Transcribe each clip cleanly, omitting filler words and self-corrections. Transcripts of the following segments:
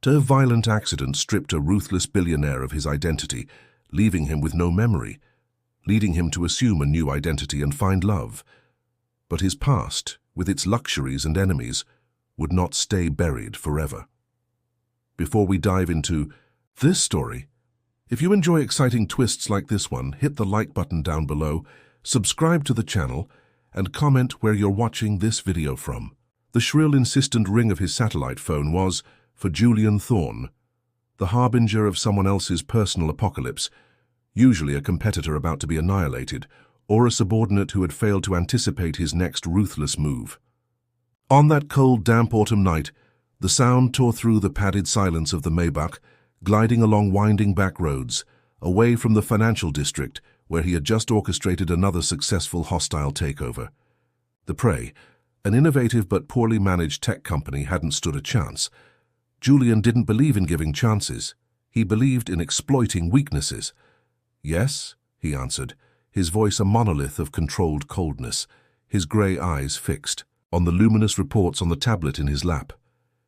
A violent accident stripped a ruthless billionaire of his identity, leaving him with no memory, leading him to assume a new identity and find love. But his past, with its luxuries and enemies, would not stay buried forever. Before we dive into this story, if you enjoy exciting twists like this one, hit the like button down below, subscribe to the channel, and comment where you're watching this video from. The shrill, insistent ring of his satellite phone was, for Julian Thorne, the harbinger of someone else's personal apocalypse, usually a competitor about to be annihilated, or a subordinate who had failed to anticipate his next ruthless move. On that cold, damp autumn night, the sound tore through the padded silence of the Maybach, gliding along winding back roads, away from the financial district where he had just orchestrated another successful hostile takeover. The prey, an innovative but poorly managed tech company, hadn't stood a chance. Julian didn't believe in giving chances. He believed in exploiting weaknesses. "Yes," he answered, his voice a monolith of controlled coldness, his grey eyes fixed on the luminous reports on the tablet in his lap,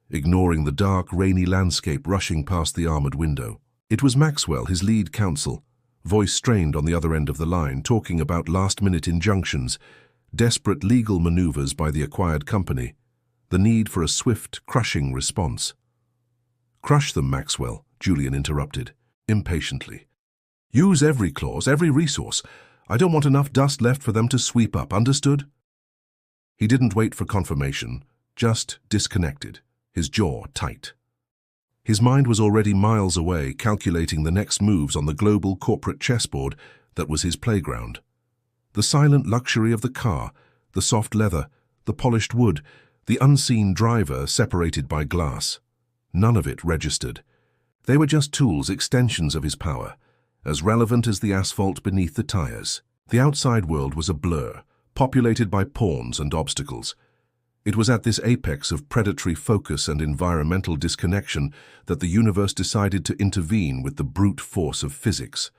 ignoring the dark, rainy landscape rushing past the armored window. It was Maxwell, his lead counsel, voice strained on the other end of the line, talking about last-minute injunctions, desperate legal maneuvers by the acquired company, the need for a swift, crushing response. "Crush them, Maxwell," Julian interrupted, impatiently. "Use every clause, every resource. I don't want enough dust left for them to sweep up, understood?" He didn't wait for confirmation, just disconnected, his jaw tight. His mind was already miles away, calculating the next moves on the global corporate chessboard that was his playground. The silent luxury of the car, the soft leather, the polished wood, the unseen driver separated by glass. None of it registered. They were just tools, extensions of his power, as relevant as the asphalt beneath the tires. The outside world was a blur, populated by pawns and obstacles. It was at this apex of predatory focus and environmental disconnection that the universe decided to intervene with the brute force of physics.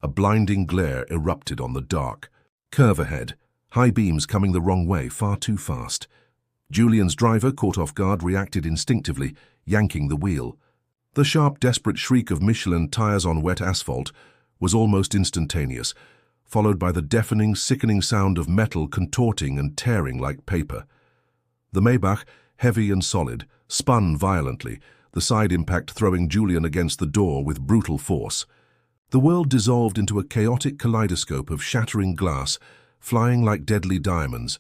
A blinding glare erupted on the dark. Curve ahead, high beams coming the wrong way, far too fast. Julian's driver, caught off guard, reacted instinctively, yanking the wheel. The sharp, desperate shriek of Michelin tires on wet asphalt was almost instantaneous, followed by the deafening, sickening sound of metal contorting and tearing like paper. The Maybach, heavy and solid, spun violently, the side impact throwing Julian against the door with brutal force. The world dissolved into a chaotic kaleidoscope of shattering glass, flying like deadly diamonds.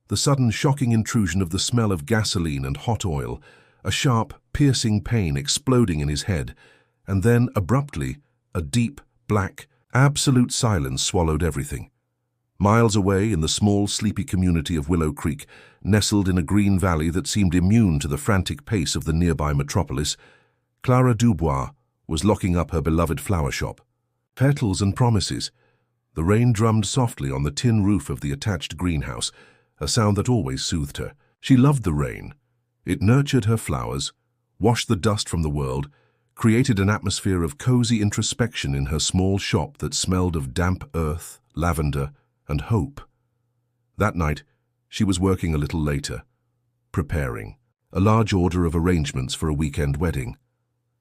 The sudden, shocking intrusion of the smell of gasoline and hot oil, a sharp, piercing pain exploding in his head, and then, abruptly, a deep, black, absolute silence swallowed everything. Miles away, in the small, sleepy community of Willow Creek, nestled in a green valley that seemed immune to the frantic pace of the nearby metropolis, Clara Dubois was locking up her beloved flower shop. Petals and promises. The rain drummed softly on the tin roof of the attached greenhouse, a sound that always soothed her. She loved the rain. It nurtured her flowers, washed the dust from the world, created an atmosphere of cozy introspection in her small shop that smelled of damp earth, lavender, and hope. That night, she was working a little later, preparing a large order of arrangements for a weekend wedding.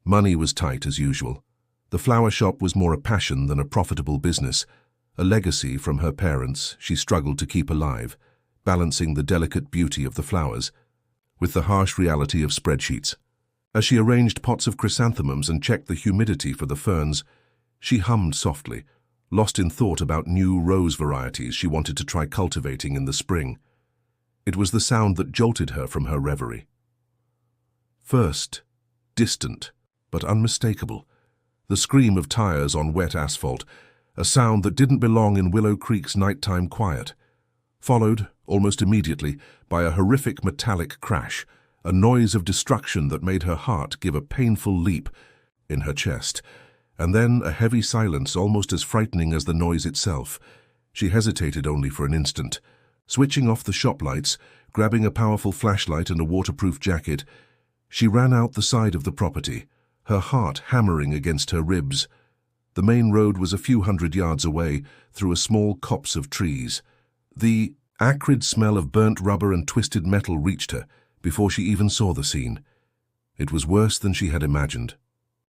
Money was tight as usual. The flower shop was more a passion than a profitable business, a legacy from her parents she struggled to keep alive, balancing the delicate beauty of the flowers with the harsh reality of spreadsheets. As she arranged pots of chrysanthemums and checked the humidity for the ferns, she hummed softly, lost in thought about new rose varieties she wanted to try cultivating in the spring. It was the sound that jolted her from her reverie. First, distant, but unmistakable, the scream of tires on wet asphalt, a sound that didn't belong in Willow Creek's nighttime quiet, followed, almost immediately, by a horrific metallic crash, a noise of destruction that made her heart give a painful leap in her chest, and then a heavy silence almost as frightening as the noise itself. She hesitated only for an instant. Switching off the shop lights, grabbing a powerful flashlight and a waterproof jacket, she ran out the side of the property, her heart hammering against her ribs. The main road was a few hundred yards away, through a small copse of trees. The acrid smell of burnt rubber and twisted metal reached her before she even saw the scene. It was worse than she had imagined.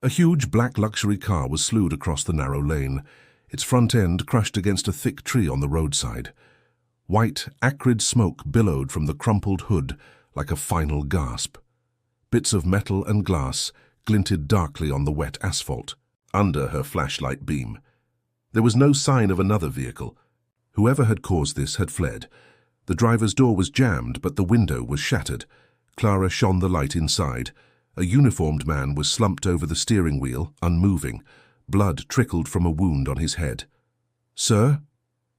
A huge black luxury car was slewed across the narrow lane, its front end crushed against a thick tree on the roadside. White, acrid smoke billowed from the crumpled hood like a final gasp. Bits of metal and glass glinted darkly on the wet asphalt, under her flashlight beam. There was no sign of another vehicle. Whoever had caused this had fled. The driver's door was jammed, but the window was shattered. Clara shone the light inside. A uniformed man was slumped over the steering wheel, unmoving. Blood trickled from a wound on his head. "Sir?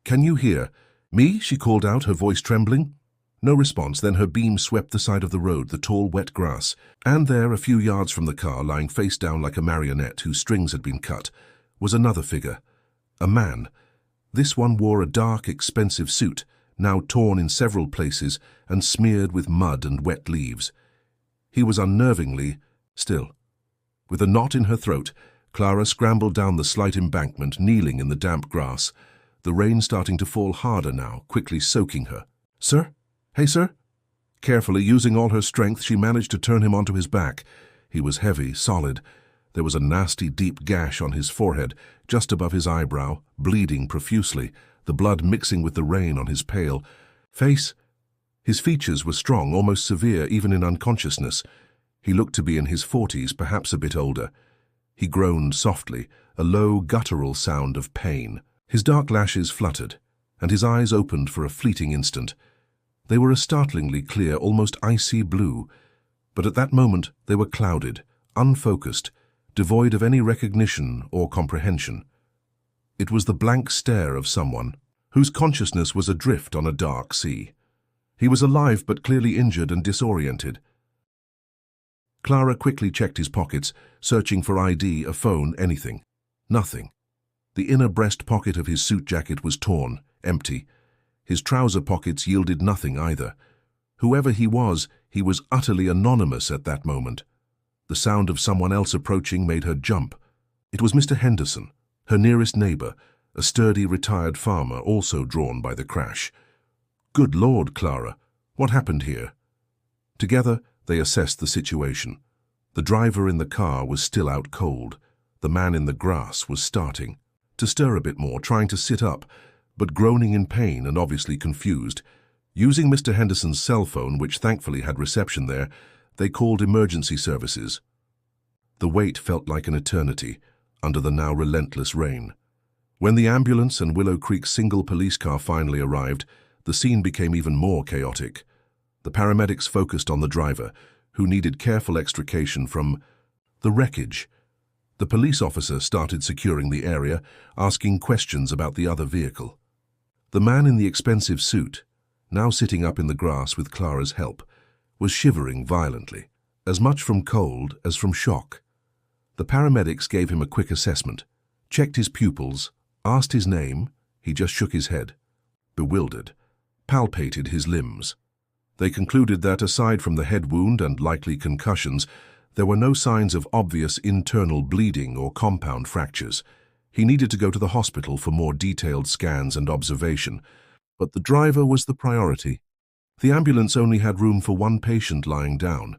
Can you hear?" "Me?" she called out, her voice trembling. No response, then her beam swept the side of the road, the tall, wet grass. And there, a few yards from the car, lying face down like a marionette whose strings had been cut, was another figure. A man. This one wore a dark, expensive suit, now torn in several places and smeared with mud and wet leaves. He was unnervingly still. With a knot in her throat, Clara scrambled down the slight embankment, kneeling in the damp grass, the rain starting to fall harder now, quickly soaking her. "Sir? Hey, sir?" Carefully, using all her strength, she managed to turn him onto his back. He was heavy, solid. There was a nasty, deep gash on his forehead, just above his eyebrow, bleeding profusely, the blood mixing with the rain on his pale face. His features were strong, almost severe, even in unconsciousness. He looked to be in his 40s, perhaps a bit older. He groaned softly, a low, guttural sound of pain. His dark lashes fluttered, and his eyes opened for a fleeting instant. They were a startlingly clear, almost icy blue, but at that moment they were clouded, unfocused, devoid of any recognition or comprehension. It was the blank stare of someone whose consciousness was adrift on a dark sea. He was alive but clearly injured and disoriented. Clara quickly checked his pockets, searching for ID, a phone, anything. Nothing. The inner breast pocket of his suit jacket was torn, empty. His trouser pockets yielded nothing either. Whoever he was utterly anonymous at that moment. The sound of someone else approaching made her jump. It was Mr. Henderson, her nearest neighbor, a sturdy retired farmer also drawn by the crash. Good Lord, Clara, what happened here? Together, they assessed the situation. The driver in the car was still out cold. The man in the grass was starting to stir a bit more, trying to sit up, but groaning in pain and obviously confused. Using Mr. Henderson's cell phone, which thankfully had reception there, they called emergency services. The wait felt like an eternity under the now relentless rain. When the ambulance and Willow Creek's single police car finally arrived, the scene became even more chaotic. The paramedics focused on the driver, who needed careful extrication from the wreckage. The police officer started securing the area, asking questions about the other vehicle. The man in the expensive suit, now sitting up in the grass with Clara's help, was shivering violently, as much from cold as from shock. The paramedics gave him a quick assessment, checked his pupils, asked his name. He just shook his head, bewildered, palpated his limbs. They concluded that, aside from the head wound and likely concussions, there were no signs of obvious internal bleeding or compound fractures. He needed to go to the hospital for more detailed scans and observation, but the driver was the priority. The ambulance only had room for one patient lying down.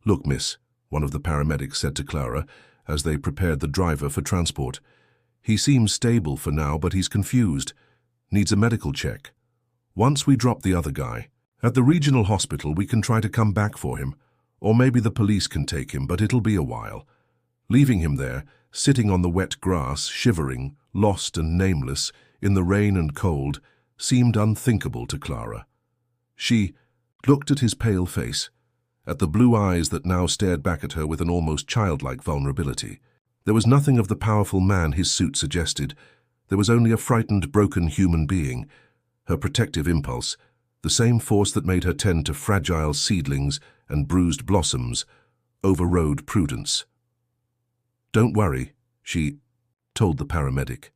"Look, miss," one of the paramedics said to Clara as they prepared the driver for transport. "He seems stable for now, but he's confused. Needs a medical check. Once we drop the other guy at the regional hospital, we can try to come back for him. Or maybe the police can take him, but it'll be a while." Leaving him there, sitting on the wet grass, shivering, lost and nameless, in the rain and cold, seemed unthinkable to Clara. She looked at his pale face, at the blue eyes that now stared back at her with an almost childlike vulnerability. There was nothing of the powerful man his suit suggested. There was only a frightened, broken human being. Her protective impulse, the same force that made her tend to fragile seedlings and bruised blossoms, overrode prudence. "Don't worry," she told the paramedic.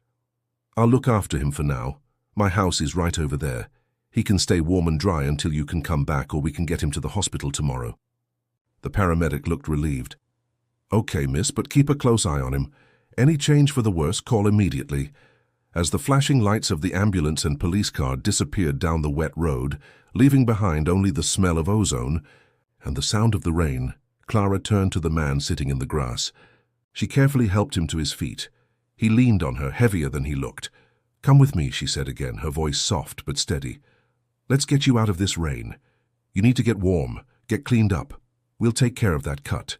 "I'll look after him for now. My house is right over there. He can stay warm and dry until you can come back, or we can get him to the hospital tomorrow." The paramedic looked relieved. "Okay, miss, but keep a close eye on him. Any change for the worse, call immediately." As the flashing lights of the ambulance and police car disappeared down the wet road, leaving behind only the smell of ozone and the sound of the rain, Clara turned to the man sitting in the grass. She carefully helped him to his feet. He leaned on her, heavier than he looked. "Come with me," she said again, her voice soft but steady. "Let's get you out of this rain. You need to get warm, get cleaned up. We'll take care of that cut."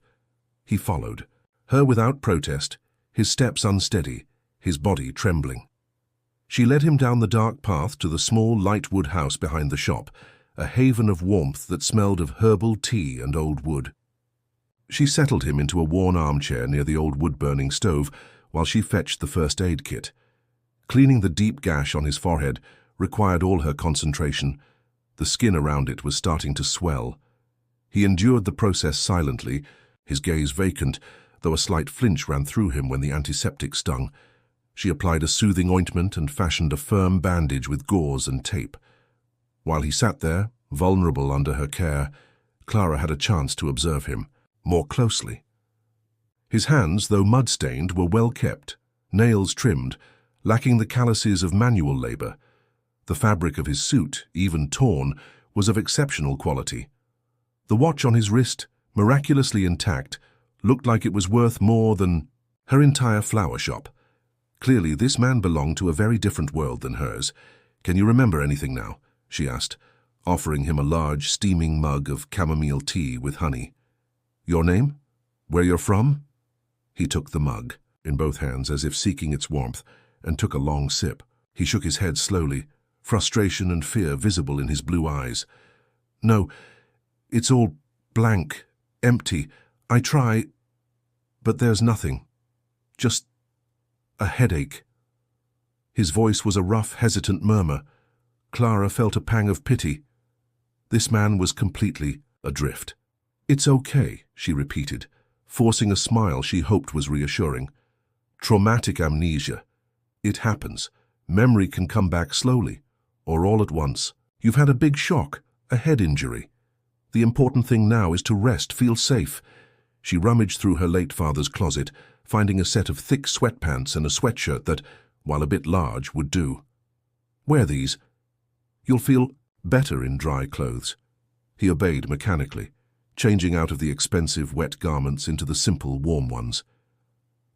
He followed, her without protest, his steps unsteady, his body trembling. She led him down the dark path to the small light wood house behind the shop, a haven of warmth that smelled of herbal tea and old wood. She settled him into a worn armchair near the old wood-burning stove while she fetched the first aid kit. Cleaning the deep gash on his forehead required all her concentration. The skin around it was starting to swell. He endured the process silently, his gaze vacant, though a slight flinch ran through him when the antiseptic stung. She applied a soothing ointment and fashioned a firm bandage with gauze and tape. While he sat there, vulnerable under her care, Clara had a chance to observe him more closely. His hands, though mud-stained, were well kept, nails trimmed, lacking the calluses of manual labor. The fabric of his suit, even torn, was of exceptional quality. The watch on his wrist, miraculously intact, looked like it was worth more than her entire flower shop. Clearly, this man belonged to a very different world than hers. "Can you remember anything now?" she asked, offering him a large, steaming mug of chamomile tea with honey. "Your name? Where you're from?" He took the mug in both hands as if seeking its warmth and took a long sip. He shook his head slowly, frustration and fear visible in his blue eyes. "No, it's all blank, empty. I try, but there's nothing. Just a headache." His voice was a rough, hesitant murmur. Clara felt a pang of pity. This man was completely adrift. "It's okay," she repeated, forcing a smile she hoped was reassuring. "Traumatic amnesia. It happens. Memory can come back slowly, or all at once. You've had a big shock, a head injury. The important thing now is to rest, feel safe." She rummaged through her late father's closet, finding a set of thick sweatpants and a sweatshirt that, while a bit large, would do. "Wear these. You'll feel better in dry clothes." He obeyed mechanically, changing out of the expensive wet garments into the simple warm ones.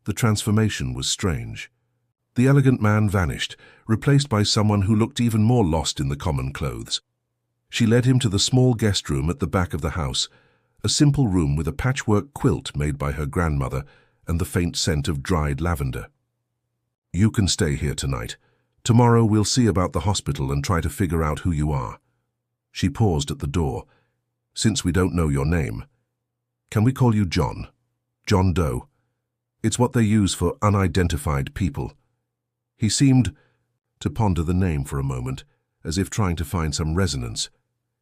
The transformation was strange. The elegant man vanished, replaced by someone who looked even more lost in the common clothes. She led him to the small guest room at the back of the house, a simple room with a patchwork quilt made by her grandmother and the faint scent of dried lavender. "You can stay here tonight. Tomorrow we'll see about the hospital and try to figure out who you are." She paused at the door. "Since we don't know your name, can we call you John? John Doe? It's what they use for unidentified people." He seemed to ponder the name for a moment, as if trying to find some resonance.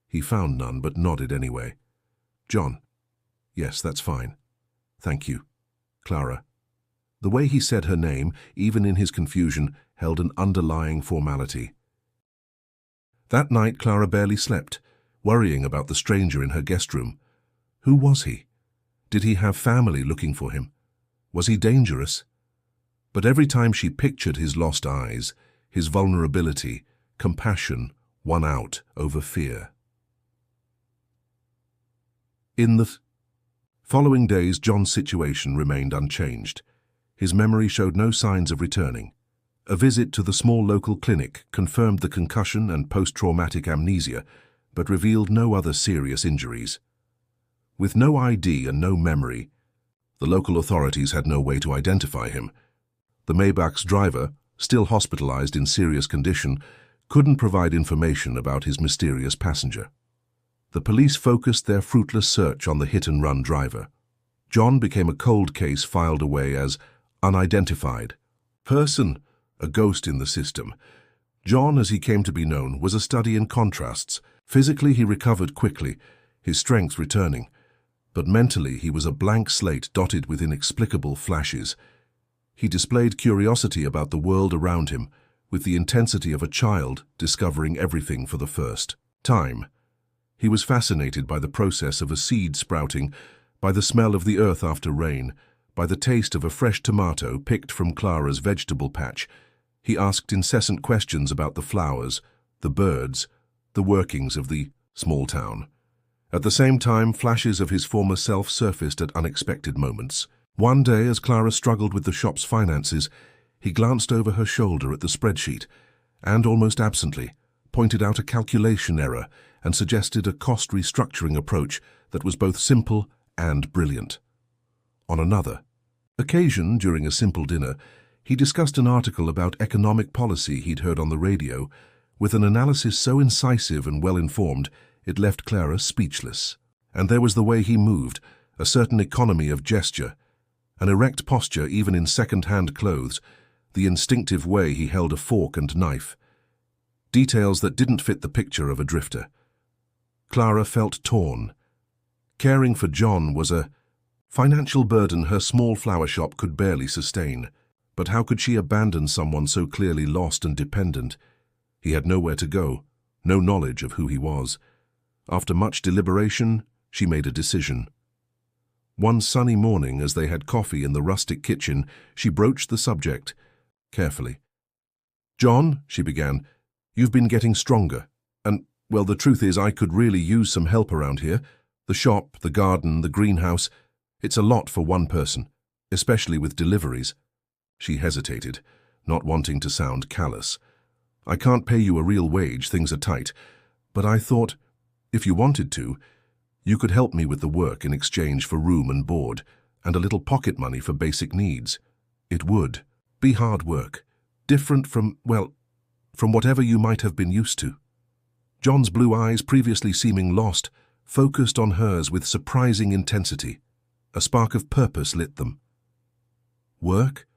He found none, but nodded anyway. "John. Yes, that's fine. Thank you. Clara." The way he said her name, even in his confusion, held an underlying formality. That night Clara barely slept, worrying about the stranger in her guest room. Who was he? Did he have family looking for him? Was he dangerous? But every time she pictured his lost eyes, his vulnerability, compassion won out over fear. In the following days, John's situation remained unchanged. His memory showed no signs of returning. A visit to the small local clinic confirmed the concussion and post-traumatic amnesia, but revealed no other serious injuries. With no ID and no memory, the local authorities had no way to identify him. The Maybach's driver, still hospitalized in serious condition, couldn't provide information about his mysterious passenger. The police focused their fruitless search on the hit-and-run driver. John became a cold case filed away as unidentified person, a ghost in the system. John, as he came to be known, was a study in contrasts. Physically, he recovered quickly, his strength returning. But mentally, he was a blank slate dotted with inexplicable flashes. He displayed curiosity about the world around him, with the intensity of a child discovering everything for the first time. He was fascinated by the process of a seed sprouting, by the smell of the earth after rain, by the taste of a fresh tomato picked from Clara's vegetable patch. He asked incessant questions about the flowers, the birds, the workings of the small town. At the same time, flashes of his former self surfaced at unexpected moments. One day, as Clara struggled with the shop's finances, he glanced over her shoulder at the spreadsheet and, almost absently, pointed out a calculation error and suggested a cost restructuring approach that was both simple and brilliant. On another occasion, during a simple dinner, he discussed an article about economic policy he'd heard on the radio, with an analysis so incisive and well-informed it left Clara speechless. And there was the way he moved, a certain economy of gesture, an erect posture even in second-hand clothes, the instinctive way he held a fork and knife. Details that didn't fit the picture of a drifter. Clara felt torn. Caring for John was a financial burden her small flower shop could barely sustain. But how could she abandon someone so clearly lost and dependent? He had nowhere to go, no knowledge of who he was. After much deliberation, she made a decision. One sunny morning, as they had coffee in the rustic kitchen, she broached the subject, carefully. "John," she began, "you've been getting stronger. And, well, the truth is I could really use some help around here. The shop, the garden, the greenhouse. It's a lot for one person, especially with deliveries." She hesitated, not wanting to sound callous. "I can't pay you a real wage, things are tight. But I thought, if you wanted to, you could help me with the work in exchange for room and board, and a little pocket money for basic needs. It would be hard work, different from, well, from whatever you might have been used to." John's blue eyes, previously seeming lost, focused on hers with surprising intensity. A spark of purpose lit them. "Work?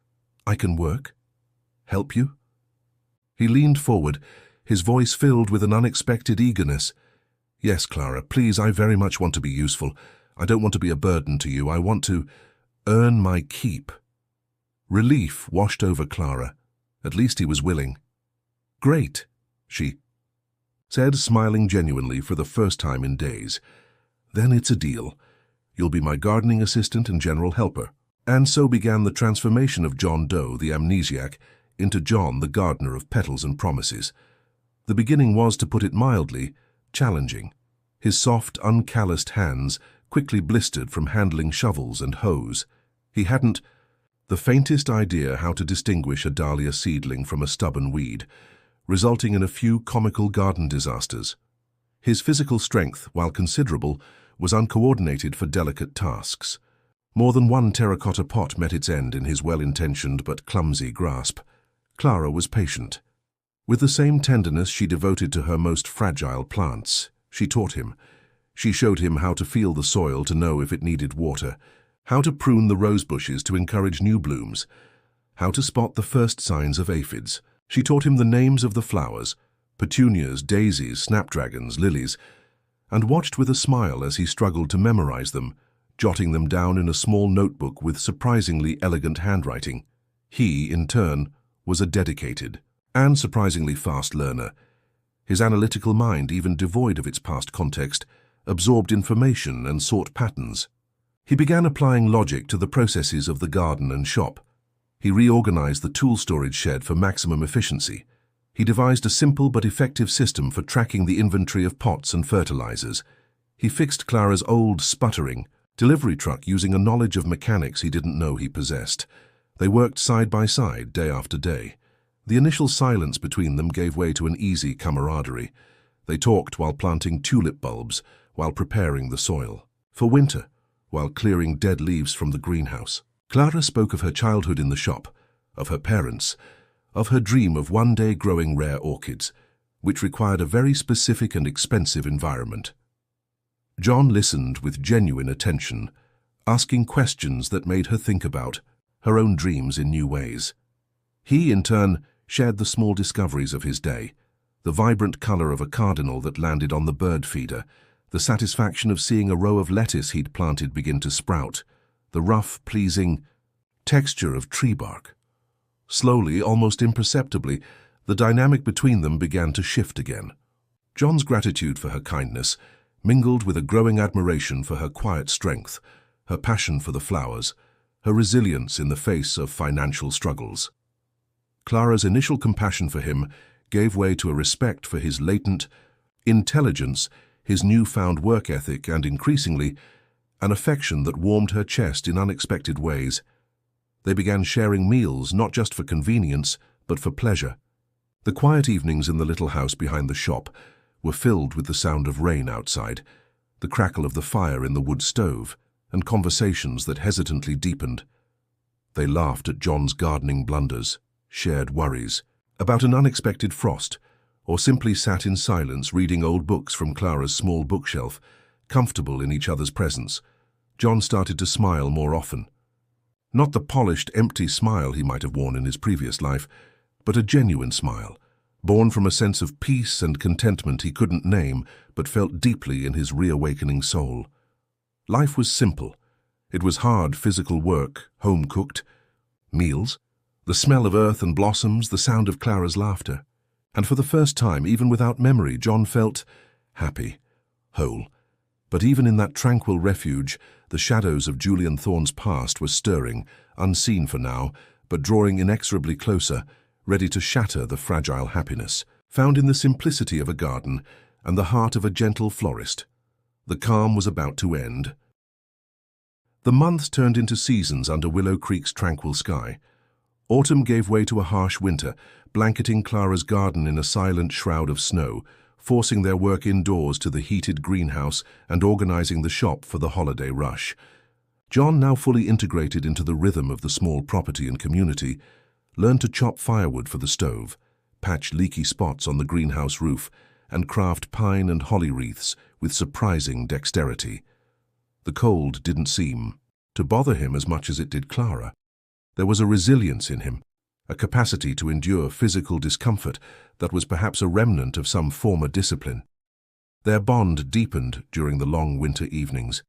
I can work? Help you?" He leaned forward, his voice filled with an unexpected eagerness. "Yes, Clara, please, I very much want to be useful. I don't want to be a burden to you. I want to earn my keep." Relief washed over Clara. At least he was willing. "Great," she said, smiling genuinely for the first time in days. "Then it's a deal. You'll be my gardening assistant and general helper." And so began the transformation of John Doe, the Amnesiac, into John, the gardener of petals and promises. The beginning was, to put it mildly, challenging. His soft, uncalloused hands quickly blistered from handling shovels and hoes. He hadn't the faintest idea how to distinguish a dahlia seedling from a stubborn weed, resulting in a few comical garden disasters. His physical strength, while considerable, was uncoordinated for delicate tasks. More than one terracotta pot met its end in his well-intentioned but clumsy grasp. Clara was patient. With the same tenderness she devoted to her most fragile plants, she taught him. She showed him how to feel the soil to know if it needed water, how to prune the rose bushes to encourage new blooms, how to spot the first signs of aphids. She taught him the names of the flowers, petunias, daisies, snapdragons, lilies, and watched with a smile as he struggled to memorize them, jotting them down in a small notebook with surprisingly elegant handwriting. He, in turn, was a dedicated and surprisingly fast learner. His analytical mind, even devoid of its past context, absorbed information and sought patterns. He began applying logic to the processes of the garden and shop. He reorganized the tool storage shed for maximum efficiency. He devised a simple but effective system for tracking the inventory of pots and fertilizers. He fixed Clara's old, sputtering delivery truck using a knowledge of mechanics he didn't know he possessed. They worked side by side, day after day. The initial silence between them gave way to an easy camaraderie. They talked while planting tulip bulbs, while preparing the soil for winter, while clearing dead leaves from the greenhouse. Clara spoke of her childhood in the shop, of her parents, of her dream of one day growing rare orchids, which required a very specific and expensive environment. John listened with genuine attention, asking questions that made her think about her own dreams in new ways. He, in turn, shared the small discoveries of his day, the vibrant color of a cardinal that landed on the bird feeder, the satisfaction of seeing a row of lettuce he'd planted begin to sprout, the rough, pleasing texture of tree bark. Slowly, almost imperceptibly, the dynamic between them began to shift again. John's gratitude for her kindness mingled with a growing admiration for her quiet strength, her passion for the flowers, her resilience in the face of financial struggles. Clara's initial compassion for him gave way to a respect for his latent intelligence his newfound work ethic, and increasingly, an affection that warmed her chest in unexpected ways. They began sharing meals, not just for convenience, but for pleasure. The quiet evenings in the little house behind the shop were filled with the sound of rain outside, the crackle of the fire in the wood stove, and conversations that hesitantly deepened. They laughed at John's gardening blunders, shared worries about an unexpected frost, or simply sat in silence reading old books from Clara's small bookshelf, comfortable in each other's presence. John started to smile more often. Not the polished, empty smile he might have worn in his previous life, but a genuine smile, born from a sense of peace and contentment he couldn't name, but felt deeply in his reawakening soul. Life was simple. It was hard physical work, home-cooked, meals, the smell of earth and blossoms, the sound of Clara's laughter. And for the first time, even without memory, John felt happy, whole. But even in that tranquil refuge, the shadows of Julian Thorne's past were stirring, unseen for now, but drawing inexorably closer, ready to shatter the fragile happiness found in the simplicity of a garden and the heart of a gentle florist. The calm was about to end. The months turned into seasons under Willow Creek's tranquil sky. Autumn gave way to a harsh winter, blanketing Clara's garden in a silent shroud of snow, forcing their work indoors to the heated greenhouse and organizing the shop for the holiday rush. John, now fully integrated into the rhythm of the small property and community, learned to chop firewood for the stove, patch leaky spots on the greenhouse roof, and craft pine and holly wreaths with surprising dexterity. The cold didn't seem to bother him as much as it did Clara. There was a resilience in him, a capacity to endure physical discomfort that was perhaps a remnant of some former discipline. Their bond deepened during the long winter evenings.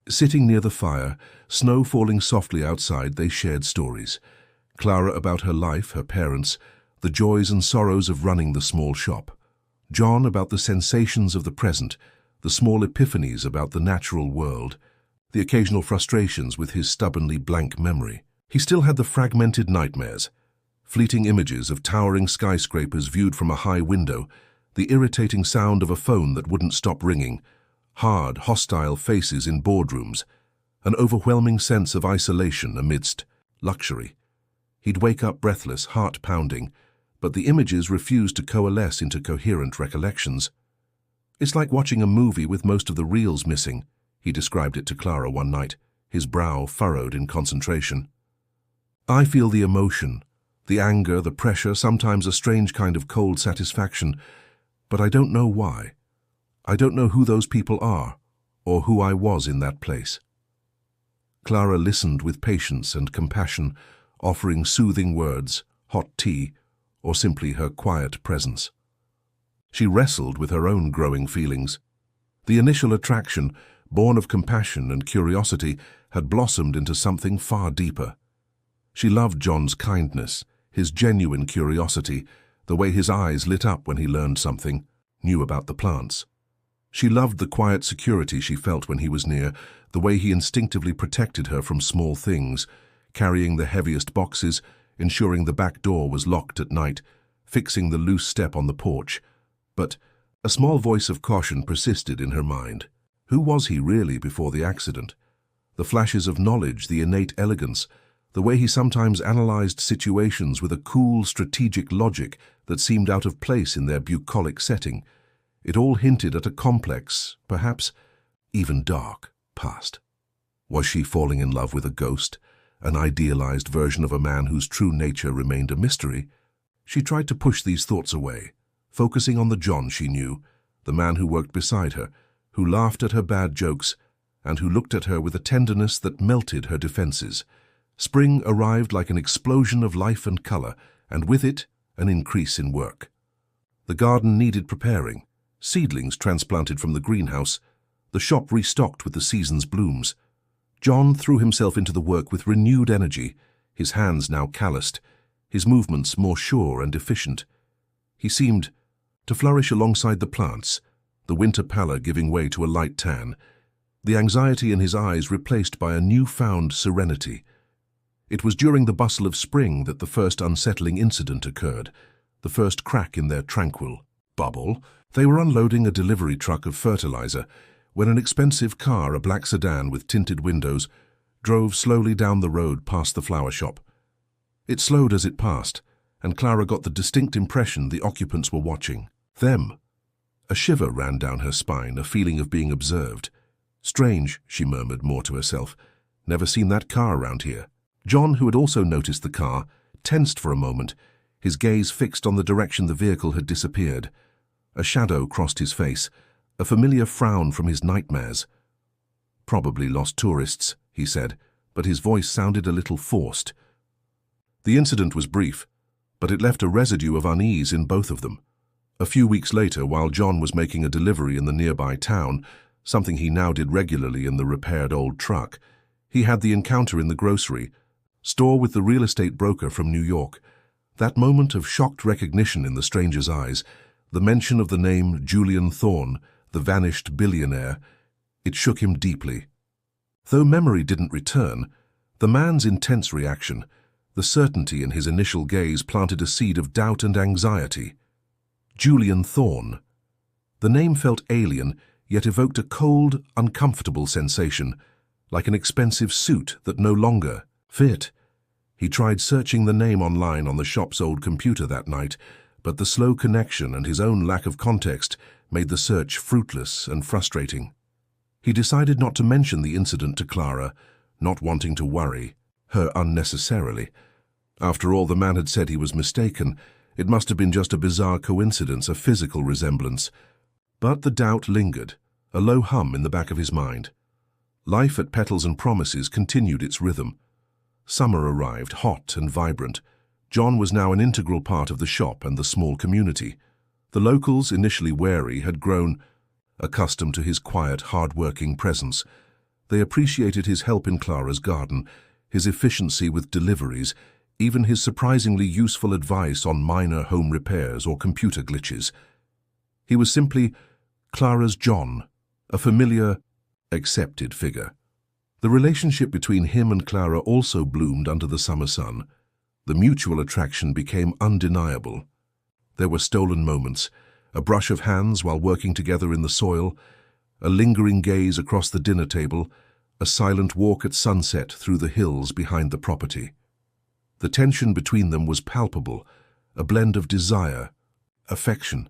Sitting near the fire, snow falling softly outside, they shared stories. Clara about her life, her parents, the joys and sorrows of running the small shop. John about the sensations of the present, the small epiphanies about the natural world, the occasional frustrations with his stubbornly blank memory. He still had the fragmented nightmares, fleeting images of towering skyscrapers viewed from a high window, the irritating sound of a phone that wouldn't stop ringing, hard, hostile faces in boardrooms, an overwhelming sense of isolation amidst luxury. He'd wake up breathless, heart pounding, but the images refused to coalesce into coherent recollections. "It's like watching a movie with most of the reels missing," he described it to Clara one night, his brow furrowed in concentration. "I feel the emotion, the anger, the pressure, sometimes a strange kind of cold satisfaction, but I don't know why. I don't know who those people are, or who I was in that place." Clara listened with patience and compassion, offering soothing words, hot tea, or simply her quiet presence. She wrestled with her own growing feelings. The initial attraction, born of compassion and curiosity, had blossomed into something far deeper. She loved John's kindness, his genuine curiosity, the way his eyes lit up when he learned something new about the plants. She loved the quiet security she felt when he was near, the way he instinctively protected her from small things, carrying the heaviest boxes, ensuring the back door was locked at night, fixing the loose step on the porch. But a small voice of caution persisted in her mind. Who was he really before the accident? The flashes of knowledge, the innate elegance, the way he sometimes analyzed situations with a cool, strategic logic that seemed out of place in their bucolic setting. It all hinted at a complex, perhaps even dark, past. Was she falling in love with a ghost, an idealized version of a man whose true nature remained a mystery? She tried to push these thoughts away, focusing on the John she knew, the man who worked beside her, who laughed at her bad jokes, and who looked at her with a tenderness that melted her defenses. Spring arrived like an explosion of life and color, and with it, an increase in work. The garden needed preparing, seedlings transplanted from the greenhouse, the shop restocked with the season's blooms. John threw himself into the work with renewed energy, his hands now calloused, his movements more sure and efficient. He seemed to flourish alongside the plants, the winter pallor giving way to a light tan, the anxiety in his eyes replaced by a newfound serenity. It was during the bustle of spring that the first unsettling incident occurred, the first crack in their tranquil bubble. They were unloading a delivery truck of fertilizer when an expensive car, a black sedan with tinted windows, drove slowly down the road past the flower shop. It slowed as it passed, and Clara got the distinct impression the occupants were watching them. A shiver ran down her spine, a feeling of being observed. "Strange," she murmured more to herself. "Never seen that car around here." John, who had also noticed the car, tensed for a moment, his gaze fixed on the direction the vehicle had disappeared. A shadow crossed his face, a familiar frown from his nightmares. "Probably lost tourists," he said, but his voice sounded a little forced. The incident was brief, but it left a residue of unease in both of them. A few weeks later, while John was making a delivery in the nearby town, something he now did regularly in the repaired old truck, he had the encounter in the grocery store with the real estate broker from New York. That moment of shocked recognition in the stranger's eyes, the mention of the name Julian Thorne, the vanished billionaire, it shook him deeply. Though memory didn't return, the man's intense reaction, the certainty in his initial gaze, planted a seed of doubt and anxiety. Julian Thorne. The name felt alien, yet evoked a cold, uncomfortable sensation, like an expensive suit that no longer fit. He tried searching the name online on the shop's old computer that night, but the slow connection and his own lack of context made the search fruitless and frustrating. He decided not to mention the incident to Clara, not wanting to worry her unnecessarily. After all, the man had said he was mistaken. It must have been just a bizarre coincidence, a physical resemblance. But the doubt lingered, a low hum in the back of his mind. Life at Petals and Promises continued its rhythm. Summer arrived, hot and vibrant. John was now an integral part of the shop and the small community. The locals, initially wary, had grown accustomed to his quiet, hard-working presence. They appreciated his help in Clara's garden, his efficiency with deliveries, even his surprisingly useful advice on minor home repairs or computer glitches. He was simply Clara's John, a familiar, accepted figure. The relationship between him and Clara also bloomed under the summer sun. The mutual attraction became undeniable. There were stolen moments, a brush of hands while working together in the soil, a lingering gaze across the dinner table, a silent walk at sunset through the hills behind the property. The tension between them was palpable, a blend of desire, affection,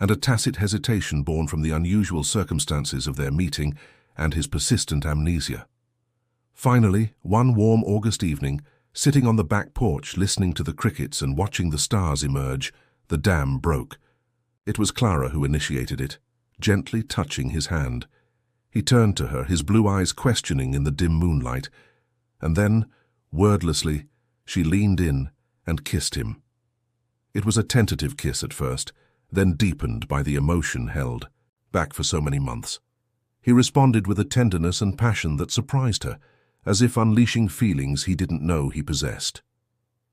and a tacit hesitation born from the unusual circumstances of their meeting and his persistent amnesia. Finally, one warm August evening, sitting on the back porch listening to the crickets and watching the stars emerge, the dam broke. It was Clara who initiated it, gently touching his hand. He turned to her, his blue eyes questioning in the dim moonlight, and then, wordlessly, she leaned in and kissed him. It was a tentative kiss at first, then deepened by the emotion held back for so many months. He responded with a tenderness and passion that surprised her, as if unleashing feelings he didn't know he possessed.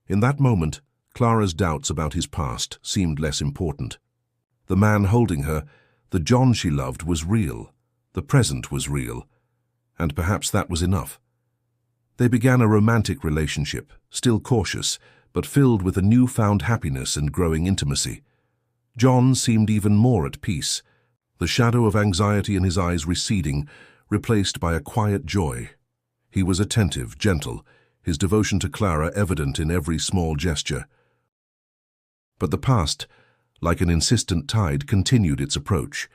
In that moment, Clara's doubts about his past seemed less important. The man holding her, the John she loved, was real. The present was real, and perhaps that was enough. They began a romantic relationship, still cautious, but filled with a newfound happiness and growing intimacy. John seemed even more at peace, the shadow of anxiety in his eyes receding, replaced by a quiet joy. He was attentive, gentle, his devotion to Clara evident in every small gesture. But the past, like an insistent tide, continued its approach.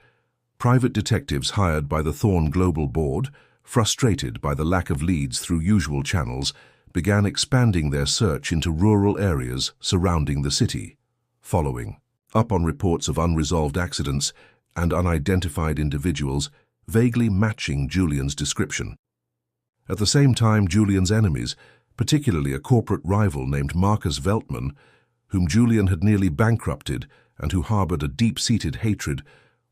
Private detectives hired by the Thorne Global Board, frustrated by the lack of leads through usual channels, began expanding their search into rural areas surrounding the city, following up on reports of unresolved accidents and unidentified individuals vaguely matching Julian's description. At the same time, Julian's enemies, particularly a corporate rival named Marcus Veltman, whom Julian had nearly bankrupted and who harbored a deep-seated hatred,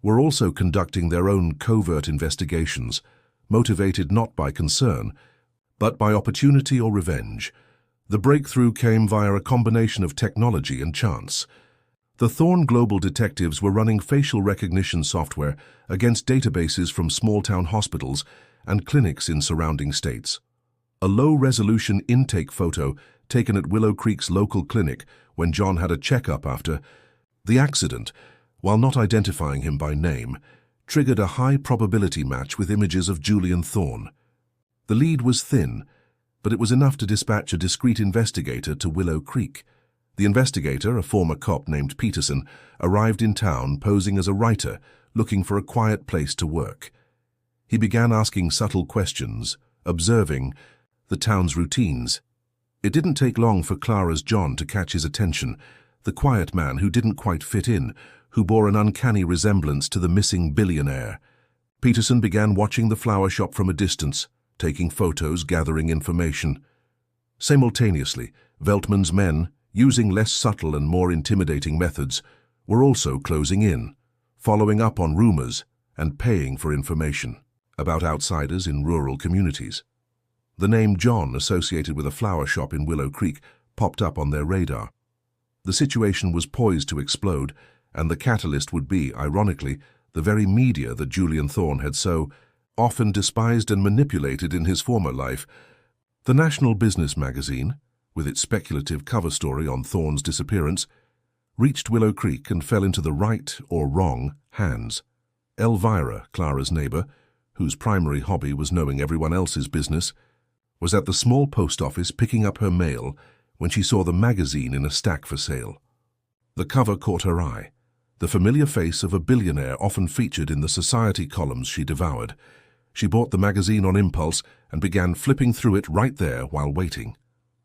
were also conducting their own covert investigations, motivated not by concern, but by opportunity or revenge. The breakthrough came via a combination of technology and chance. The Thorne Global detectives were running facial recognition software against databases from small-town hospitals and clinics in surrounding states. A low-resolution intake photo taken at Willow Creek's local clinic when John had a checkup after the accident while not identifying him by name, triggered a high-probability match with images of Julian Thorne. The lead was thin, but it was enough to dispatch a discreet investigator to Willow Creek. The investigator, a former cop named Peterson, arrived in town posing as a writer, looking for a quiet place to work. He began asking subtle questions, observing the town's routines. It didn't take long for Clara's John to catch his attention, the quiet man who didn't quite fit in, who bore an uncanny resemblance to the missing billionaire. Peterson began watching the flower shop from a distance, taking photos, gathering information. Simultaneously, Veltman's men, using less subtle and more intimidating methods, were also closing in, following up on rumors and paying for information about outsiders in rural communities. The name John, associated with a flower shop in Willow Creek, popped up on their radar. The situation was poised to explode, and the catalyst would be, ironically, the very media that Julian Thorne had so often despised and manipulated in his former life. The national business magazine, with its speculative cover story on Thorne's disappearance, reached Willow Creek and fell into the right or wrong hands. Elvira, Clara's neighbor, whose primary hobby was knowing everyone else's business, was at the small post office picking up her mail when she saw the magazine in a stack for sale. The cover caught her eye, the familiar face of a billionaire often featured in the society columns she devoured. She bought the magazine on impulse and began flipping through it right there while waiting.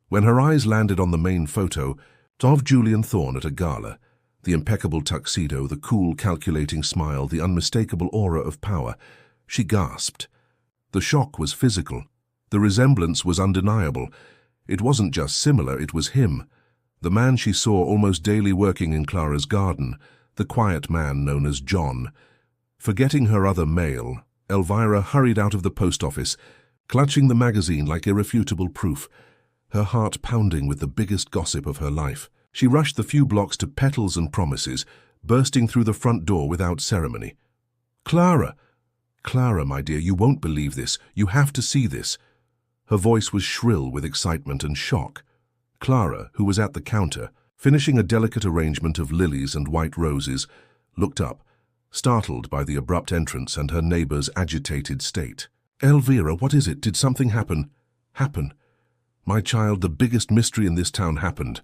When her eyes landed on the main photo of Julian Thorne at a gala, the impeccable tuxedo, the cool, calculating smile, the unmistakable aura of power, she gasped. The shock was physical. The resemblance was undeniable. It wasn't just similar, it was him. The man she saw almost daily working in Clara's garden, the quiet man known as John. Forgetting her other mail, Elvira hurried out of the post office, clutching the magazine like irrefutable proof, her heart pounding with the biggest gossip of her life. She rushed the few blocks to Petals and Promises, bursting through the front door without ceremony. "Clara! Clara, my dear, you won't believe this. You have to see this." Her voice was shrill with excitement and shock. Clara, who was at the counter, finishing a delicate arrangement of lilies and white roses, looked up, startled by the abrupt entrance and her neighbor's agitated state. "Elvira, what is it? Did something happen?" "Happen? My child, the biggest mystery in this town happened."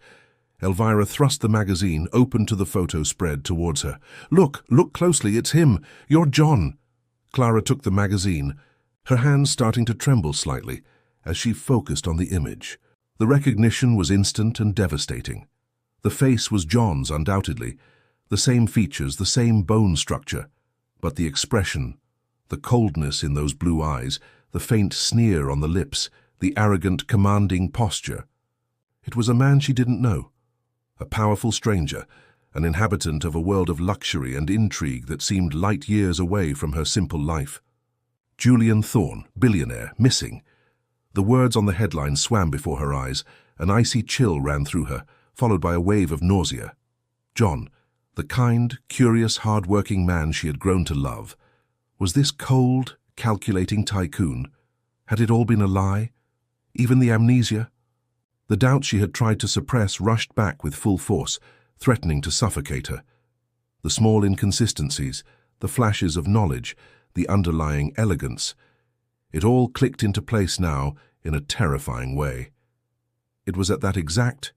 Elvira thrust the magazine, open to the photo spread, towards her. Look closely, it's him. You're John." Clara took the magazine, her hands starting to tremble slightly as she focused on the image. The recognition was instant and devastating. The face was John's, undoubtedly. The same features, the same bone structure. But the expression, the coldness in those blue eyes, the faint sneer on the lips, the arrogant, commanding posture. It was a man she didn't know. A powerful stranger, an inhabitant of a world of luxury and intrigue that seemed light years away from her simple life. Julian Thorne, billionaire, missing. The words on the headline swam before her eyes. An icy chill ran through her, followed by a wave of nausea. John, the kind, curious, hard-working man she had grown to love. Was this cold, calculating tycoon? Had it all been a lie? Even the amnesia? The doubt she had tried to suppress rushed back with full force, threatening to suffocate her. The small inconsistencies, the flashes of knowledge, the underlying elegance. It all clicked into place now in a terrifying way. It was at that exact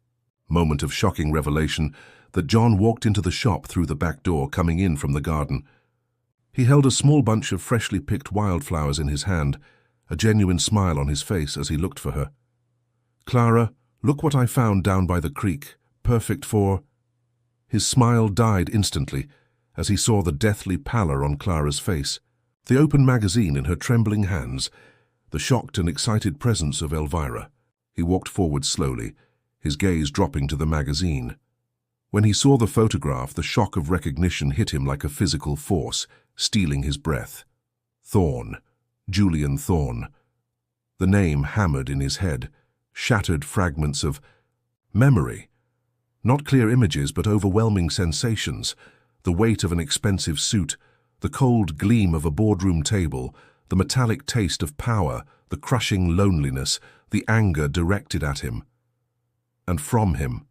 moment of shocking revelation that John walked into the shop through the back door, coming in from the garden. He held a small bunch of freshly picked wildflowers in his hand, a genuine smile on his face as he looked for her. "Clara, look what I found down by the creek, perfect for—" His smile died instantly as he saw the deathly pallor on Clara's face, the open magazine in her trembling hands, the shocked and excited presence of Elvira. He walked forward slowly, his gaze dropping to the magazine. When he saw the photograph, the shock of recognition hit him like a physical force, stealing his breath. Thorne, Julian Thorne. The name hammered in his head, shattered fragments of memory. Not clear images, but overwhelming sensations. The weight of an expensive suit, the cold gleam of a boardroom table, the metallic taste of power, the crushing loneliness, the anger directed at him. And from him.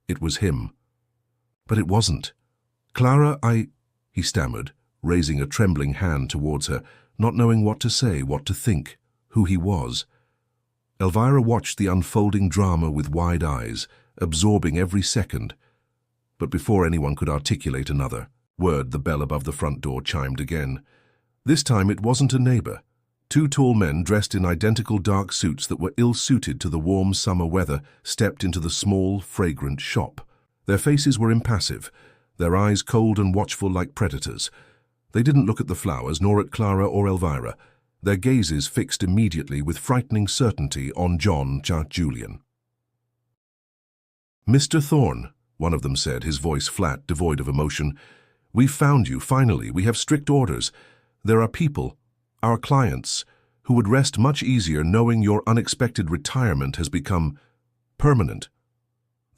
It was him. But it wasn't. Clara, he stammered, raising a trembling hand towards her, not knowing what to say, what to think, who he was. Elvira watched the unfolding drama with wide eyes, absorbing every second. But before anyone could articulate another word, the bell above the front door chimed again. This time it wasn't a neighbor. Two tall men dressed in identical dark suits that were ill-suited to the warm summer weather stepped into the small, fragrant shop. Their faces were impassive, their eyes cold and watchful like predators. They didn't look at the flowers, nor at Clara or Elvira. Their gazes fixed immediately with frightening certainty on Julian. "Mr. Thorne," one of them said, his voice flat, devoid of emotion, "we've found you, finally. We have strict orders. There are people, our clients, who would rest much easier knowing your unexpected retirement has become permanent."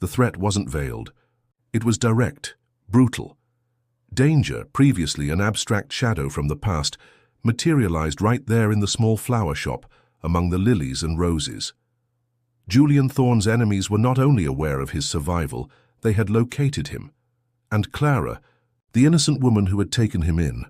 The threat wasn't veiled. It was direct, brutal. Danger, previously an abstract shadow from the past, materialized right there in the small flower shop, among the lilies and roses. Julian Thorne's enemies were not only aware of his survival, they had located him. And Clara, the innocent woman who had taken him in,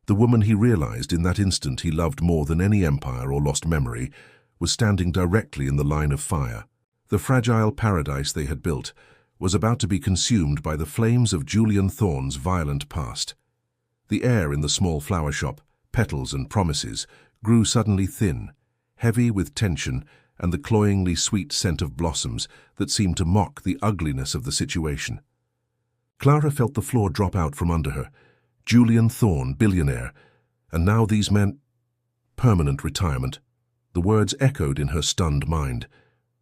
the woman he realized in that instant he loved more than any empire or lost memory, was standing directly in the line of fire. The fragile paradise they had built was about to be consumed by the flames of Julian Thorne's violent past. The air in the small flower shop, petals and promises, grew suddenly thin, heavy with tension and the cloyingly sweet scent of blossoms that seemed to mock the ugliness of the situation. Clara felt the floor drop out from under her. Julian Thorne, billionaire, and now these men— permanent retirement. The words echoed in her stunned mind.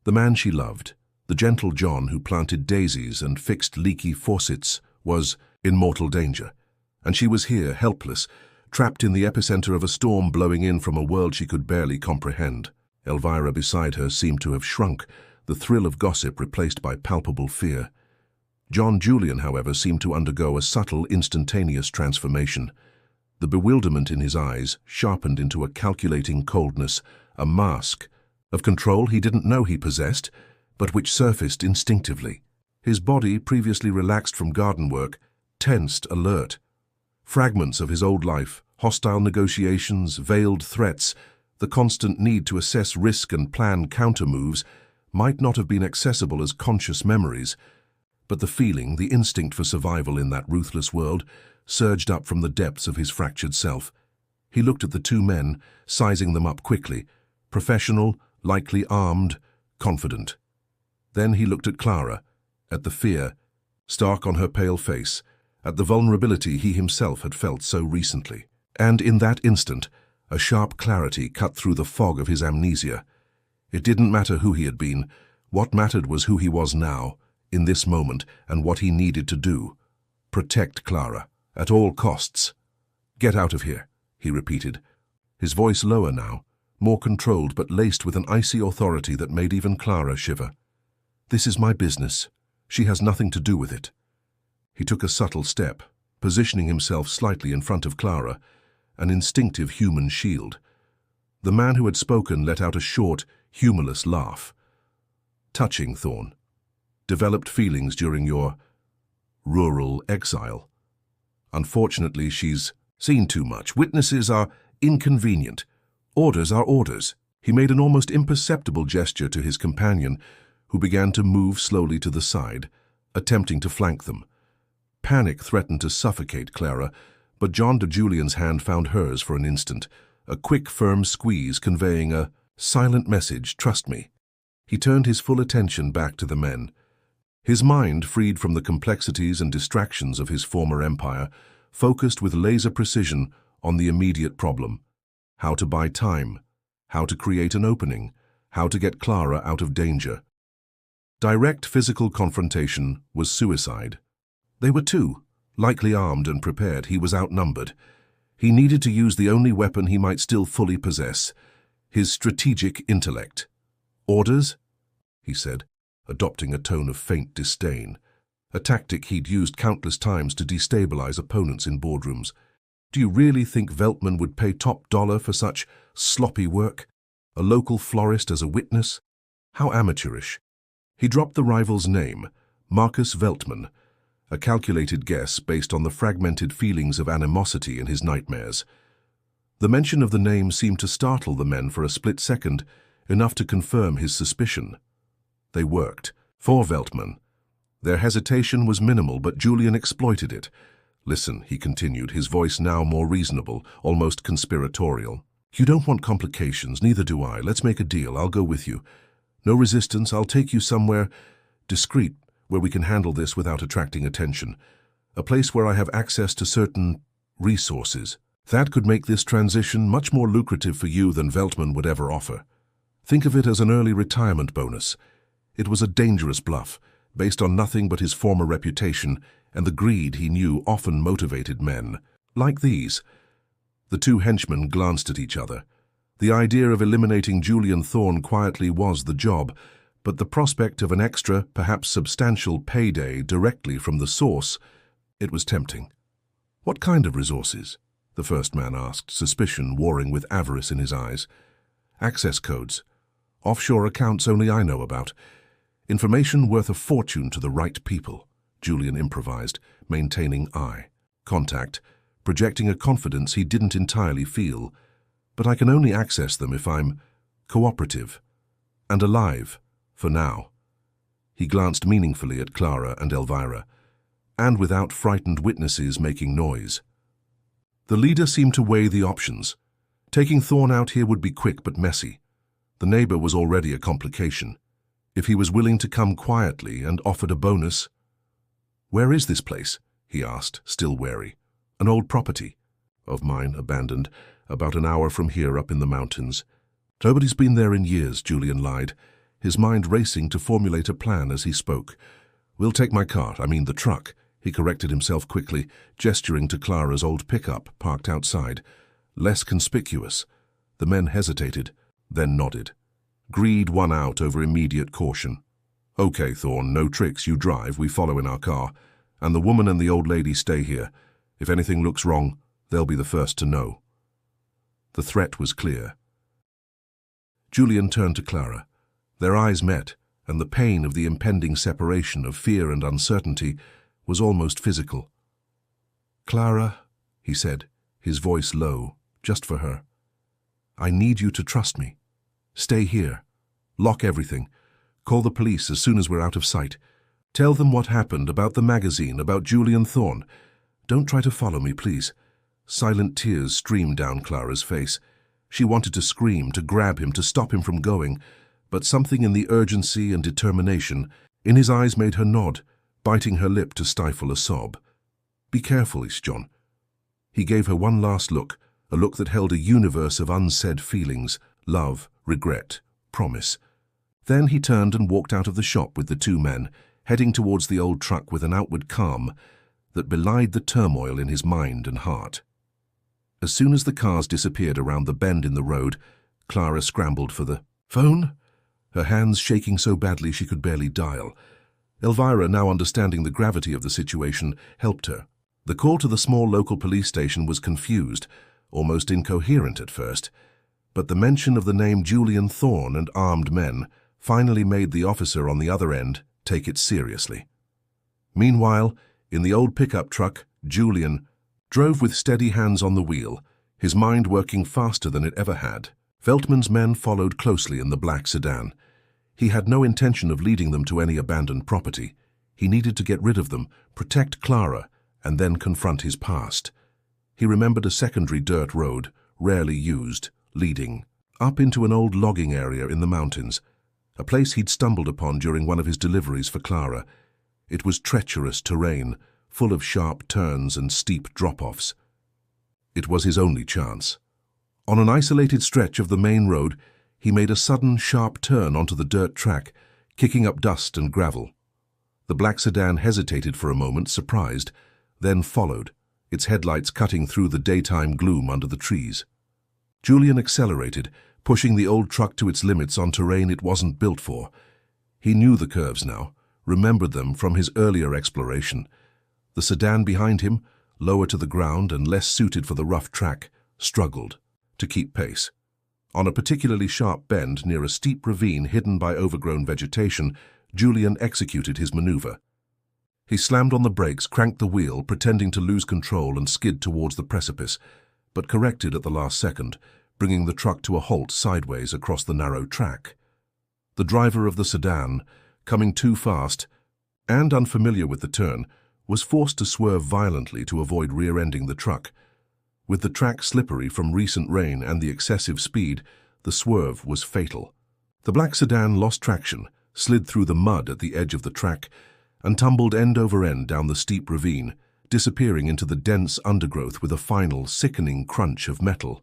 The man she loved, the gentle John who planted daisies and fixed leaky faucets, was in mortal danger. And she was here, helpless, trapped in the epicenter of a storm blowing in from a world she could barely comprehend. Elvira beside her seemed to have shrunk, the thrill of gossip replaced by palpable fear. Julian, however, seemed to undergo a subtle, instantaneous transformation. The bewilderment in his eyes sharpened into a calculating coldness, a mask of control he didn't know he possessed, but which surfaced instinctively. His body, previously relaxed from garden work, tensed, alert. Fragments of his old life, hostile negotiations, veiled threats, the constant need to assess risk and plan counter-moves might not have been accessible as conscious memories, but the feeling, the instinct for survival in that ruthless world, surged up from the depths of his fractured self. He looked at the two men, sizing them up quickly, professional, likely armed, confident. Then he looked at Clara, at the fear, stark on her pale face, at the vulnerability he himself had felt so recently. And in that instant, a sharp clarity cut through the fog of his amnesia. It didn't matter who he had been. What mattered was who he was now, in this moment, and what he needed to do. Protect Clara, at all costs. "Get out of here," he repeated, his voice lower now, more controlled but laced with an icy authority that made even Clara shiver. "This is my business. She has nothing to do with it." He took a subtle step, positioning himself slightly in front of Clara, an instinctive human shield. The man who had spoken let out a short, humorless laugh. "Touching, Thorne. Developed feelings during your rural exile. Unfortunately, she's seen too much. Witnesses are inconvenient. Orders are orders." He made an almost imperceptible gesture to his companion, who began to move slowly to the side, attempting to flank them. Panic threatened to suffocate Clara, but Julian's hand found hers for an instant, a quick, firm squeeze conveying a silent message, "Trust me." He turned his full attention back to the men. His mind, freed from the complexities and distractions of his former empire, focused with laser precision on the immediate problem: how to buy time, how to create an opening, how to get Clara out of danger. Direct physical confrontation was suicide. They were two, likely armed and prepared. He was outnumbered. He needed to use the only weapon he might still fully possess, his strategic intellect. "Orders?" he said, adopting a tone of faint disdain, a tactic he'd used countless times to destabilize opponents in boardrooms. "Do you really think Veltman would pay top dollar for such sloppy work? A local florist as a witness? How amateurish." He dropped the rival's name, Marcus Veltman, a calculated guess based on the fragmented feelings of animosity in his nightmares. The mention of the name seemed to startle the men for a split second, enough to confirm his suspicion. They worked. For Veltman. Their hesitation was minimal, but Julian exploited it. "Listen," he continued, his voice now more reasonable, almost conspiratorial. "You don't want complications, neither do I. Let's make a deal. I'll go with you. No resistance. I'll take you somewhere discreet, where we can handle this without attracting attention. A place where I have access to certain resources. That could make this transition much more lucrative for you than Veltman would ever offer. Think of it as an early retirement bonus." It was a dangerous bluff, based on nothing but his former reputation and the greed he knew often motivated men like these. The two henchmen glanced at each other. The idea of eliminating Julian Thorne quietly was the job, but the prospect of an extra, perhaps substantial payday directly from the source, it was tempting. "What kind of resources?" the first man asked, suspicion warring with avarice in his eyes. "Access codes. Offshore accounts only I know about. Information worth a fortune to the right people," Julian improvised, maintaining eye contact, projecting a confidence he didn't entirely feel. "But I can only access them if I'm cooperative and alive, for now." He glanced meaningfully at Clara and Elvira, and without frightened witnesses making noise. The leader seemed to weigh the options. Taking Thorne out here would be quick but messy. The neighbor was already a complication. If he was willing to come quietly and offered a bonus— "Where is this place?" he asked, still wary. "An old property of mine, abandoned, about an hour from here up in the mountains." "Nobody's been there in years," Julian lied, his mind racing to formulate a plan as he spoke. "We'll take my car, I mean the truck," he corrected himself quickly, gesturing to Clara's old pickup parked outside. Less conspicuous. The men hesitated, then nodded. Greed won out over immediate caution. "Okay, Thorne, no tricks, you drive, we follow in our car. And the woman and the old lady stay here. If anything looks wrong, they'll be the first to know." The threat was clear. Julian turned to Clara. Their eyes met, and the pain of the impending separation of fear and uncertainty was almost physical. "Clara," he said, his voice low, just for her, "I need you to trust me. Stay here. Lock everything. Call the police as soon as we're out of sight. Tell them what happened, about the magazine, about Julian Thorne. Don't try to follow me, please." Silent tears streamed down Clara's face. She wanted to scream, to grab him, to stop him from going, but something in the urgency and determination in his eyes made her nod, biting her lip to stifle a sob. "Be careful, John." He gave her one last look, a look that held a universe of unsaid feelings, love, regret, promise. Then he turned and walked out of the shop with the two men, heading towards the old truck with an outward calm that belied the turmoil in his mind and heart. As soon as the cars disappeared around the bend in the road, Clara scrambled for the phone, her hands shaking so badly she could barely dial. Elvira, now understanding the gravity of the situation, helped her. The call to the small local police station was confused, almost incoherent at first, but the mention of the name Julian Thorne and armed men finally made the officer on the other end take it seriously. Meanwhile, in the old pickup truck, Julian drove with steady hands on the wheel, his mind working faster than it ever had. Veltman's men followed closely in the black sedan. He had no intention of leading them to any abandoned property. He needed to get rid of them, protect Clara, and then confront his past. He remembered a secondary dirt road, rarely used, leading up into an old logging area in the mountains, a place he'd stumbled upon during one of his deliveries for Clara. It was treacherous terrain, full of sharp turns and steep drop-offs. It was his only chance. On an isolated stretch of the main road, he made a sudden, sharp turn onto the dirt track, kicking up dust and gravel. The black sedan hesitated for a moment, surprised, then followed, its headlights cutting through the daytime gloom under the trees. Julian accelerated, pushing the old truck to its limits on terrain it wasn't built for. He knew the curves now, remembered them from his earlier exploration. The sedan behind him, lower to the ground and less suited for the rough track, struggled to keep pace. On a particularly sharp bend near a steep ravine hidden by overgrown vegetation, Julian executed his maneuver. He slammed on the brakes, cranked the wheel, pretending to lose control and skid towards the precipice, but corrected at the last second, bringing the truck to a halt sideways across the narrow track. The driver of the sedan, coming too fast and unfamiliar with the turn, was forced to swerve violently to avoid rear-ending the truck. With the track slippery from recent rain and the excessive speed, the swerve was fatal. The black sedan lost traction, slid through the mud at the edge of the track, and tumbled end over end down the steep ravine, disappearing into the dense undergrowth with a final, sickening crunch of metal.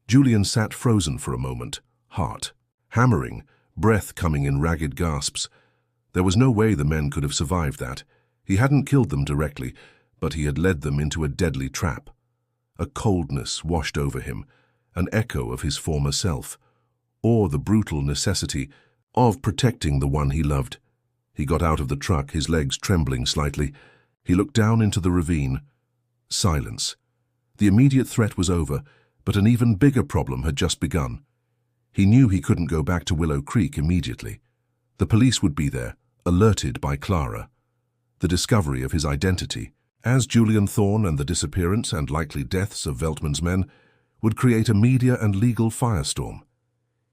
Julian sat frozen for a moment, heart hammering, breath coming in ragged gasps. There was no way the men could have survived that. He hadn't killed them directly, but he had led them into a deadly trap. A coldness washed over him, an echo of his former self, or the brutal necessity of protecting the one he loved. He got out of the truck, his legs trembling slightly. He looked down into the ravine. Silence. The immediate threat was over, but an even bigger problem had just begun. He knew he couldn't go back to Willow Creek immediately. The police would be there, alerted by Clara. The discovery of his identity, as Julian Thorne, and the disappearance and likely deaths of Veltman's men, would create a media and legal firestorm.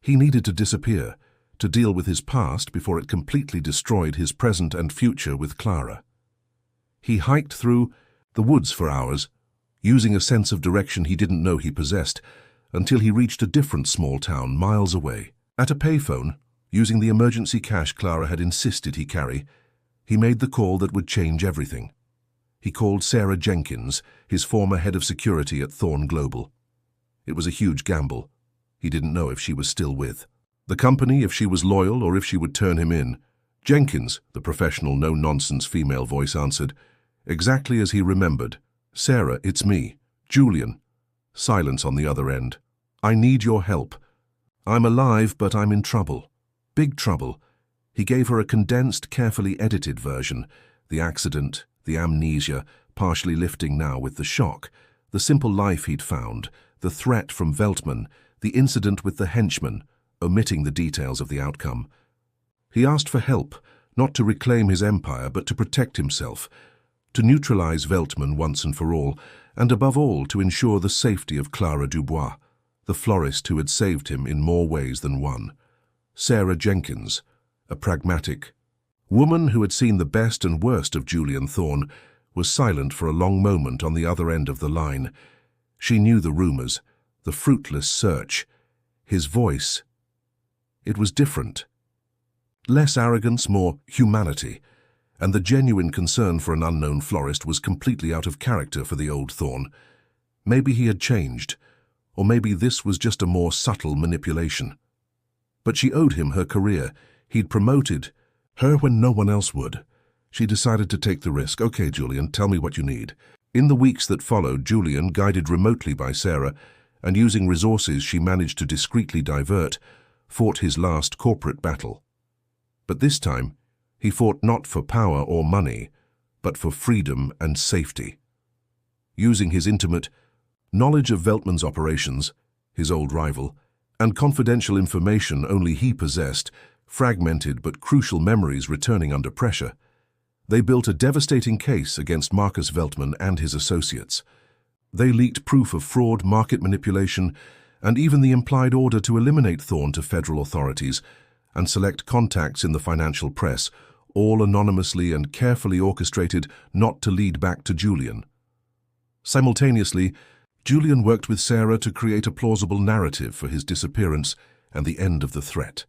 He needed to disappear, to deal with his past before it completely destroyed his present and future with Clara. He hiked through the woods for hours, using a sense of direction he didn't know he possessed, until he reached a different small town miles away. At a payphone, using the emergency cash Clara had insisted he carry, he made the call that would change everything. He called Sarah Jenkins, his former head of security at Thorne Global. It was a huge gamble. He didn't know if she was still with the company, if she was loyal, or if she would turn him in. Jenkins, the professional, no-nonsense female voice answered, exactly as he remembered. Sarah, it's me, Julian. Silence on the other end. I need your help. I'm alive, but I'm in trouble. Big trouble. He gave her a condensed, carefully edited version. The accident, the amnesia, partially lifting now with the shock, the simple life he'd found, the threat from Veltman, the incident with the henchman, omitting the details of the outcome. He asked for help, not to reclaim his empire, but to protect himself, to neutralize Veltman once and for all, and above all to ensure the safety of Clara Dubois, the florist who had saved him in more ways than one. Sarah Jenkins, a pragmatic woman who had seen the best and worst of Julian Thorne, was silent for a long moment on the other end of the line. She knew the rumors, the fruitless search. His voice. It was different. Less arrogance, more humanity, and the genuine concern for an unknown florist was completely out of character for the old Thorne. Maybe he had changed, or maybe this was just a more subtle manipulation. But she owed him her career. He'd promoted her when no one else would. She decided to take the risk. Okay, Julian, tell me what you need. In the weeks that followed, Julian, guided remotely by Sarah, and using resources she managed to discreetly divert, fought his last corporate battle. But this time, he fought not for power or money, but for freedom and safety. Using his intimate knowledge of Veltman's operations, his old rival, and confidential information only he possessed, fragmented but crucial memories returning under pressure, they built a devastating case against Marcus Veltman and his associates. They leaked proof of fraud, market manipulation, and even the implied order to eliminate Thorne to federal authorities and select contacts in the financial press, all anonymously and carefully orchestrated not to lead back to Julian. Simultaneously, Julian worked with Sarah to create a plausible narrative for his disappearance and the end of the threat.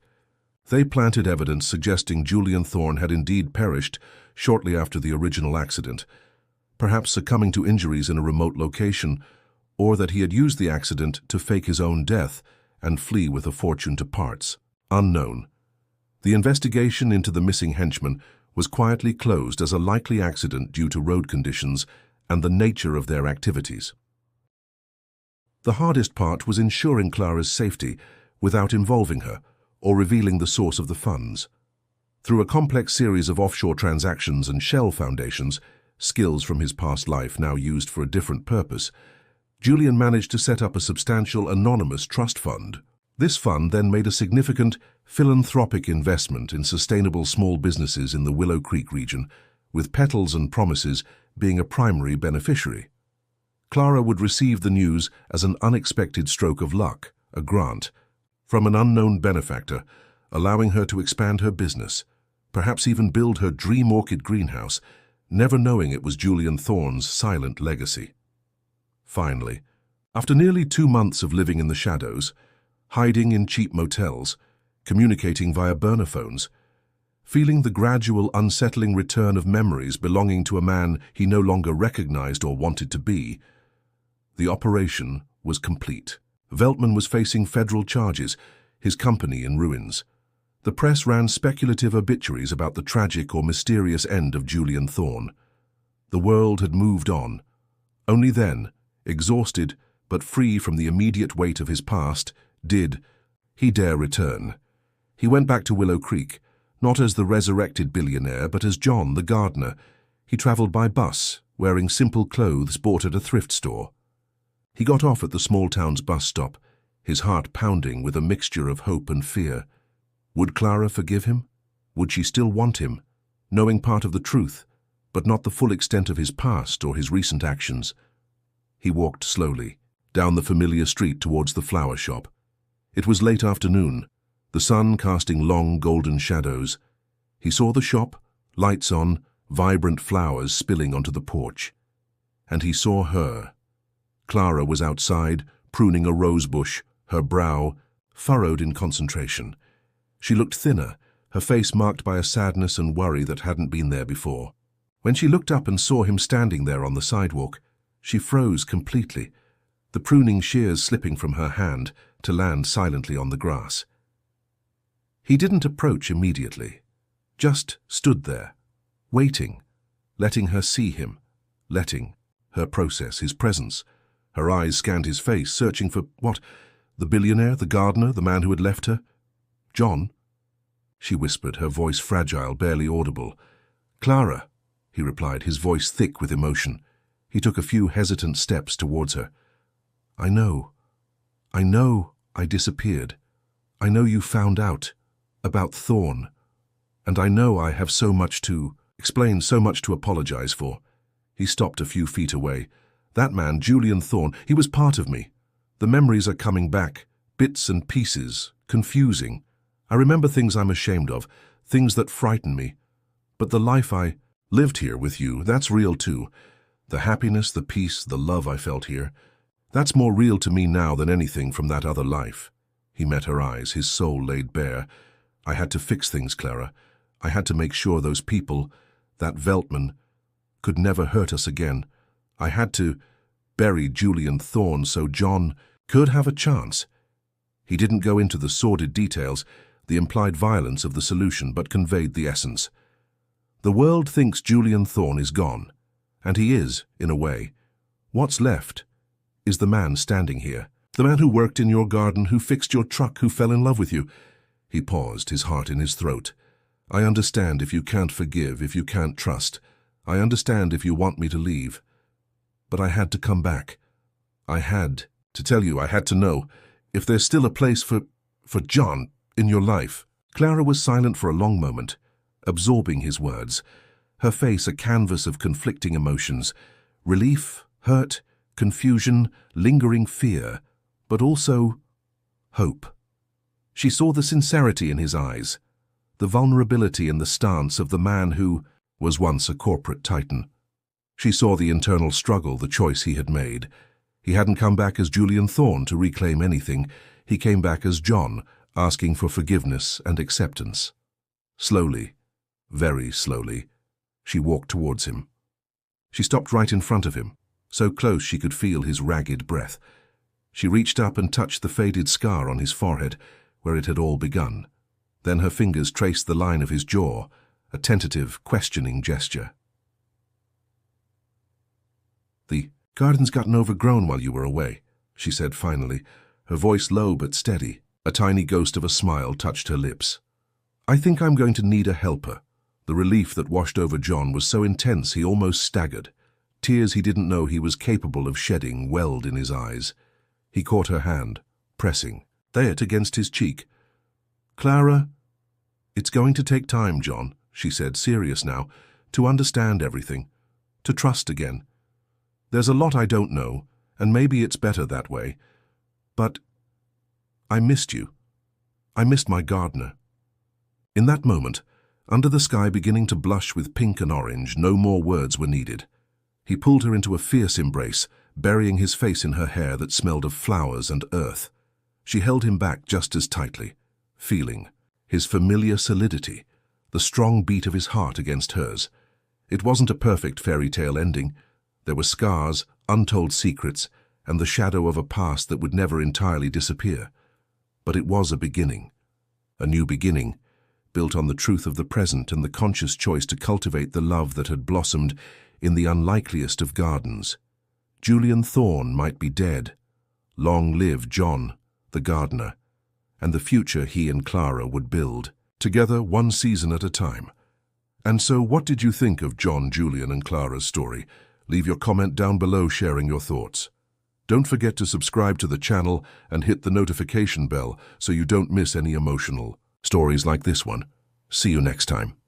They planted evidence suggesting Julian Thorne had indeed perished shortly after the original accident, perhaps succumbing to injuries in a remote location, or that he had used the accident to fake his own death and flee with a fortune to parts. Unknown. The investigation into the missing henchman was quietly closed as a likely accident due to road conditions and the nature of their activities. The hardest part was ensuring Clara's safety without involving her or revealing the source of the funds. Through a complex series of offshore transactions and shell foundations, skills from his past life now used for a different purpose, Julian managed to set up a substantial anonymous trust fund. This fund then made a significant philanthropic investment in sustainable small businesses in the Willow Creek region, with petals and promises being a primary beneficiary. Clara would receive the news as an unexpected stroke of luck, a grant, from an unknown benefactor, allowing her to expand her business, perhaps even build her dream orchid greenhouse, never knowing it was Julian Thorne's silent legacy. Finally, after nearly 2 months of living in the shadows, hiding in cheap motels, communicating via burner phones, feeling the gradual unsettling return of memories belonging to a man he no longer recognized or wanted to be, the operation was complete. Veltman was facing federal charges, his company in ruins. The press ran speculative obituaries about the tragic or mysterious end of Julian Thorne. The world had moved on. Only then, exhausted but free from the immediate weight of his past, did he dare return. He went back to Willow Creek, not as the resurrected billionaire, but as John, the gardener. He traveled by bus, wearing simple clothes bought at a thrift store. He got off at the small town's bus stop, his heart pounding with a mixture of hope and fear. Would Clara forgive him? Would she still want him, knowing part of the truth, but not the full extent of his past or his recent actions? He walked slowly, down the familiar street towards the flower shop. It was late afternoon, the sun casting long golden shadows. He saw the shop, lights on, vibrant flowers spilling onto the porch. And he saw her. Clara was outside, pruning a rose bush, her brow furrowed in concentration. She looked thinner, her face marked by a sadness and worry that hadn't been there before. When she looked up and saw him standing there on the sidewalk, she froze completely, the pruning shears slipping from her hand to land silently on the grass. He didn't approach immediately, just stood there, waiting, letting her see him, letting her process his presence. Her eyes scanned his face, searching for what? The billionaire, the gardener, the man who had left her? John? She whispered, her voice fragile, barely audible. Clara, he replied, his voice thick with emotion. He took a few hesitant steps towards her. I know I disappeared. I know you found out about Thorne. And I know I have so much to explain, so much to apologize for. He stopped a few feet away. That man, Julian Thorne, he was part of me. The memories are coming back, bits and pieces, confusing. I remember things I'm ashamed of, things that frighten me. But the life I lived here with you, that's real too. The happiness, the peace, the love I felt here, that's more real to me now than anything from that other life. He met her eyes, his soul laid bare. I had to fix things, Clara. I had to make sure those people, that Veltman, could never hurt us again. I had to bury Julian Thorne so John could have a chance. He didn't go into the sordid details, the implied violence of the solution, but conveyed the essence. The world thinks Julian Thorne is gone, and he is, in a way. What's left is the man standing here, the man who worked in your garden, who fixed your truck, who fell in love with you. He paused, his heart in his throat. I understand if you can't forgive, if you can't trust. I understand if you want me to leave. But I had to come back. I had to tell you, I had to know if there's still a place for John in your life. Clara was silent for a long moment, absorbing his words, her face a canvas of conflicting emotions, relief, hurt, confusion, lingering fear, but also hope. She saw the sincerity in his eyes, the vulnerability in the stance of the man who was once a corporate titan. She saw the internal struggle, the choice he had made. He hadn't come back as Julian Thorne to reclaim anything. He came back as John, asking for forgiveness and acceptance. Slowly, very slowly, she walked towards him. She stopped right in front of him, so close she could feel his ragged breath. She reached up and touched the faded scar on his forehead, where it had all begun. Then her fingers traced the line of his jaw, a tentative, questioning gesture. The garden's gotten overgrown while you were away, she said finally, her voice low but steady. A tiny ghost of a smile touched her lips. I think I'm going to need a helper. The relief that washed over John was so intense he almost staggered. Tears he didn't know he was capable of shedding welled in his eyes. He caught her hand, pressing it against his cheek. Clara, it's going to take time, John, she said, serious now. to understand everything, to trust again. There's a lot I don't know, and maybe it's better that way. But I missed you. I missed my gardener. In that moment, under the sky beginning to blush with pink and orange, no more words were needed. He pulled her into a fierce embrace, burying his face in her hair that smelled of flowers and earth. She held him back just as tightly, feeling his familiar solidity, the strong beat of his heart against hers. It wasn't a perfect fairy tale ending. There were scars, untold secrets, and the shadow of a past that would never entirely disappear. But it was a beginning. A new beginning, built on the truth of the present and the conscious choice to cultivate the love that had blossomed in the unlikeliest of gardens. Julian Thorne might be dead. Long live John, the gardener, and the future he and Clara would build, together one season at a time. And so what did you think of John, Julian and Clara's story? Leave your comment down below sharing your thoughts. Don't forget to subscribe to the channel and hit the notification bell so you don't miss any emotional stories like this one. See you next time.